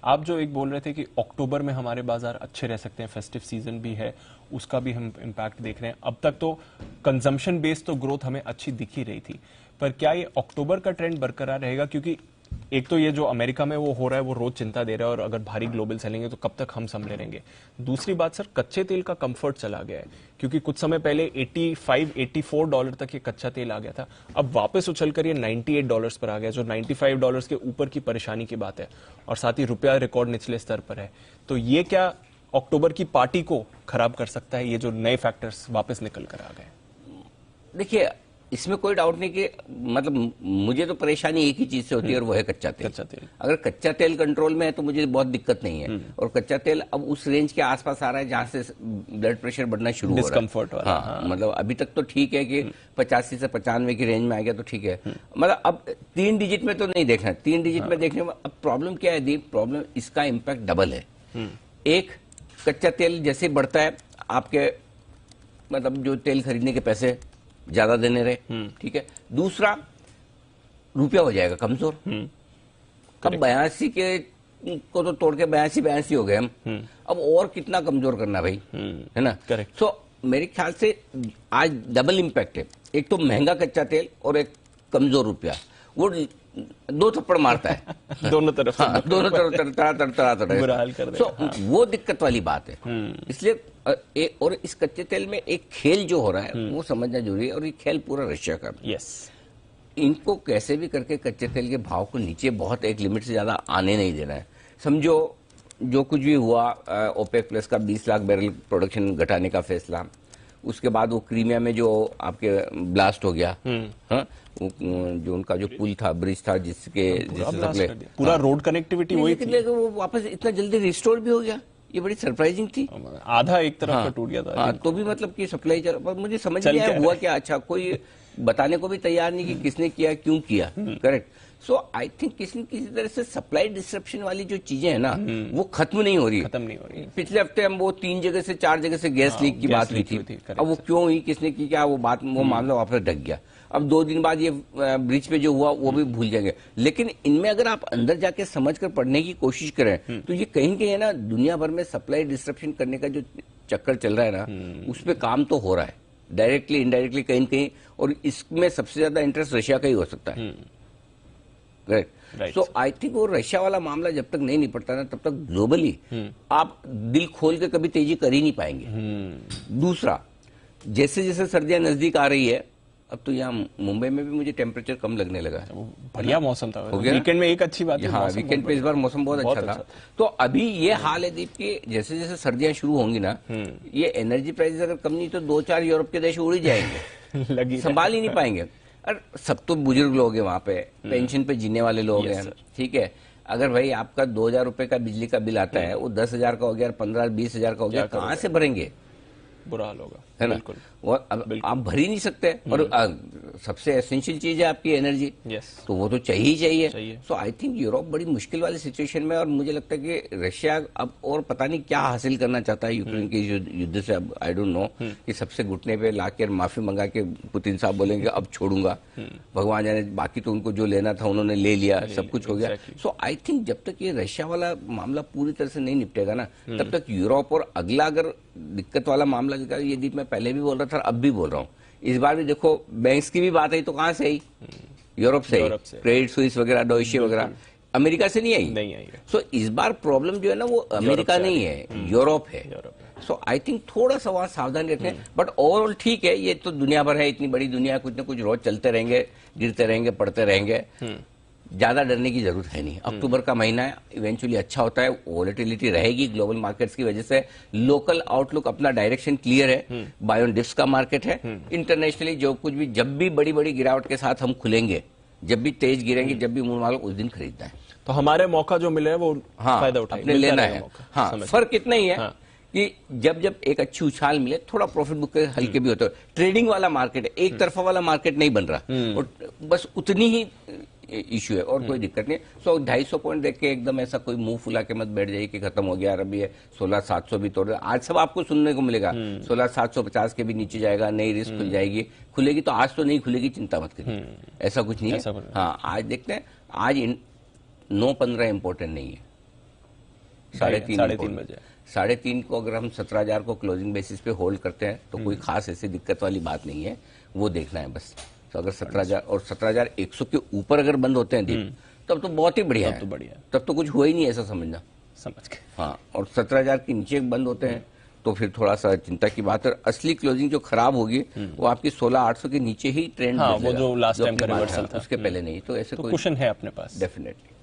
आप जो एक बोल रहे थे कि अक्टूबर में हमारे बाजार अच्छे रह सकते हैं, फेस्टिव सीजन भी है, उसका भी हम इम्पैक्ट देख रहे हैं। अब तक तो कंजम्पशन बेस्ड तो ग्रोथ हमें अच्छी दिख ही रही थी, पर क्या ये अक्टूबर का ट्रेंड बरकरार रहेगा? क्योंकि एक तो ये जो अमेरिका में वो हो रहा है वो रोज चिंता दे रहा है, और अगर भारी ग्लोबल सेलिंग है तो कब तक हम संभले रहेंगे। दूसरी बात सर, कच्चे तेल का कंफर्ट चला गया है, क्योंकि कुछ समय पहले 85-84 डॉलर तक ये कच्चा तेल आ गया था, अब वापस उछलकर ये 98 डॉलर्स पर आ गया, जो 95 डॉलर्स के ऊपर की परेशानी की बात है, और साथ ही रुपया रिकॉर्ड निचले स्तर पर है। तो ये क्या अक्टूबर की पार्टी को खराब कर सकता है, ये जो नए फैक्टर्स वापस निकल कर आ गए? देखिए, इसमें कोई डाउट नहीं कि मतलब मुझे तो परेशानी एक ही चीज से होती है, और वो है कच्चा तेल। अगर कच्चा तेल कंट्रोल में है तो मुझे बहुत दिक्कत नहीं है, और कच्चा तेल अब उस रेंज के आसपास आ रहा है जहां से ब्लड प्रेशर बढ़ना शुरू हो रहा है। हाँ, मतलब अभी तक तो ठीक है कि 85 से 95 की रेंज में आ गया तो ठीक है। मतलब अब 3 डिजिट में तो नहीं देखना, 3 डिजिट में देखने में अब प्रॉब्लम क्या है दीप, प्रॉब्लम इसका इम्पैक्ट डबल है। एक, कच्चा तेल जैसे बढ़ता है आपके मतलब जो तेल खरीदने के पैसे ज्यादा देने रहे, ठीक है। दूसरा, रुपया हो जाएगा कमजोर। अब 82 के को तो तोड़ के 82 हो गए हम, अब और कितना कमजोर करना भाई, है ना। करेक्ट। सो मेरे ख्याल से आज डबल इम्पैक्ट है, एक तो महंगा कच्चा तेल और एक कमजोर रुपया, वो 2 थप्पड़ मारता है दोनों तरफ। हाँ, दोनों तरफ बुरा हाल कर देगा। हाँ। वो दिक्कत वाली बात है। इसलिए और इस कच्चे तेल में एक खेल जो हो रहा है वो समझना जरूरी है, और ये खेल पूरा रशिया का। यस। इनको कैसे भी करके कच्चे तेल के भाव को नीचे बहुत एक लिमिट से ज्यादा आने नहीं देना है। समझो जो कुछ भी हुआ, ओपेक प्लस का 20 लाख बैरल प्रोडक्शन घटाने का फैसला, उसके बाद वो क्रीमिया में जो आपके ब्लास्ट हो गया, हाँ, जो उनका जो पुल था, ब्रिज था, जिसके पूरा रोड कनेक्टिविटी हुई थी, वो वापस इतना जल्दी रिस्टोर भी हो गया, ये बड़ी सरप्राइजिंग थी। आधा एक तरफ का टूट गया था। हाँ, तो भी मतलब कि सप्लाई पर मुझे समझ नहीं आया हुआ क्या। अच्छा, कोई बताने को भी तैयार नहीं कि किसने किया, क्यों किया। करेक्ट। सो आई थिंक किसी न किसी तरह से सप्लाई डिस्ट्रप्शन वाली जो चीजें है ना, वो खत्म नहीं हो रही। पिछले हफ्ते हम वो 3 जगह से 4 जगह से गैस लीक की बात हुई थी। अब वो क्यों हुई, किसने की, क्या, वो मामला वापस ढक गया। अब 2 दिन बाद ये ब्रिज पे जो हुआ वो भी भूल जाएंगे। लेकिन इनमें अगर आप अंदर जाके समझकर पढ़ने की कोशिश करें तो ये कहीं कहीं है ना, दुनिया भर में सप्लाई डिस्ट्रप्शन करने का जो चक्कर चल रहा है ना, उस पर काम तो हो रहा है डायरेक्टली इनडायरेक्टली कहीं कहीं, और इसमें सबसे ज्यादा इंटरेस्ट रशिया का ही हो सकता है। सो आई थिंक वो रशिया वाला मामला जब तक नहीं निपटता ना, तब तक ग्लोबली आप दिल खोल के कभी तेजी कर ही नहीं पाएंगे। दूसरा, जैसे जैसे सर्दियां नजदीक आ रही है, अब तो यहाँ मुंबई में भी मुझे टेम्परेचर कम लगने लगा है। बढ़िया मौसम था, वीकेंड में एक अच्छी बात है। हाँ, वीकेंड पे इस बार मौसम बहुत अच्छा था। तो अभी ये हाल है दीप कि जैसे जैसे सर्दियां शुरू होंगी ना, ये एनर्जी प्राइसेस अगर कम नहीं तो 2-4 यूरोप के देश उड़ ही जाएंगे, संभाल ही नहीं पाएंगे। और सब तो बुजुर्ग लोग हैं वहां पे, पेंशन पे जीने वाले लोग हैं, ठीक है। अगर भाई आपका 2000 रुपए का बिजली का बिल आता है, वो 10,000 का हो गया, 15-20 हजार का हो गया, कहाँ से भरेंगे? बुरा हाल होगा, है ना। और अब आप भर ही नहीं सकते, और सबसे एसेंशियल चीज है आपकी एनर्जी, तो वो तो चाहिए। सो आई थिंक यूरोप बड़ी मुश्किल वाली सिचुएशन में, और मुझे लगता है कि रशिया अब और पता नहीं क्या हासिल करना चाहता है यूक्रेन के युद्ध से। अब आई डोंट नो कि सबसे घुटने पे लाके माफी मंगा के पुतिन साहब बोलेंगे अब छोड़ूंगा, भगवान जाने, बाकी तो उनको जो लेना था उन्होंने ले लिया, सब कुछ हो गया। सो आई थिंक जब तक ये रशिया वाला मामला पूरी तरह से नहीं निपटेगा ना, तब तक यूरोप, और अगला अगर दिक्कत वाला मामला, ये दीप मैं पहले भी बोल रहा था, अब भी बोल रहा हूँ, इस बार भी देखो बैंक्स की भी बात आई तो कहां से आई? यूरोप से आई। क्रेडिट स्विस वगैरह, डॉइचे वगैरह अमेरिका से नहीं आई। सो इस बार प्रॉब्लम जो है ना, वो अमेरिका नहीं है, यूरोप है। सो आई थिंक थोड़ा सा वहां सावधानी रखें, बट ओवरऑल ठीक है। ये तो दुनिया भर है, इतनी बड़ी दुनिया है, कुछ ना कुछ रोज चलते रहेंगे, गिरते रहेंगे, पड़ते रहेंगे, ज्यादा डरने की जरूरत है नहीं। अक्टूबर का महीना है, इवेंचुअली अच्छा होता है, वॉलेटिलिटी रहेगी ग्लोबल मार्केट्स की वजह से, लोकल आउटलुक अपना डायरेक्शन क्लियर है, बाय ऑन डिप्स का मार्केट है। इंटरनेशनली जो कुछ भी, जब भी बड़ी बड़ी गिरावट के साथ हम खुलेंगे, जब भी तेज गिरेंगे, जब भी मुंह मारो, उस दिन खरीदना है। तो हमारे मौका जो मिले वो फायदा उठाएं, अपने लेना है। हाँ, फर्क इतना ही है कि जब जब एक अच्छी उछाल मिले, थोड़ा प्रॉफिट बुक के हल्के भी होते हैं। ट्रेडिंग वाला मार्केट है, एक तरफा वाला मार्केट नहीं बन रहा, और बस उतनी ही इश्यू है, और कोई दिक्कत नहीं। 250 पॉइंट देख के एकदम ऐसा कोई मुंह फुला के मत बैठ जाइए कि खत्म हो गया। अभी 16,700 भी तोड़, आज सब आपको सुनने को मिलेगा, 16,750 के भी नीचे जाएगा, नई रिस्क खुल जाएगी। खुलेगी तो आज तो नहीं खुलेगी, चिंता मत करिए, ऐसा कुछ नहीं है। हाँ, आज देखते हैं, आज 9-15 इंपॉर्टेंट नहीं है, 3:30 बजे। 3:30 को अगर हम 17,000 को क्लोजिंग बेसिस पे होल्ड करते हैं तो कोई खास ऐसी दिक्कत वाली बात नहीं है, वो देखना है बस। तो अगर 17,000 और 17,100 के ऊपर अगर बंद होते हैं दीप, तब तो बहुत ही बढ़िया है, तब तो कुछ हुआ ही नहीं ऐसा समझना। समझ के हाँ, और 17,000 के नीचे बंद होते हैं तो फिर थोड़ा सा चिंता की बात है। असली क्लोजिंग जो खराब होगी वो आपकी 16,800 के नीचे ही ट्रेंड, वो जो लास्ट टाइम का रिवर्सल था उसके पहले नहीं। तो ऐसे कुशन है अपने पास डेफिनेटली।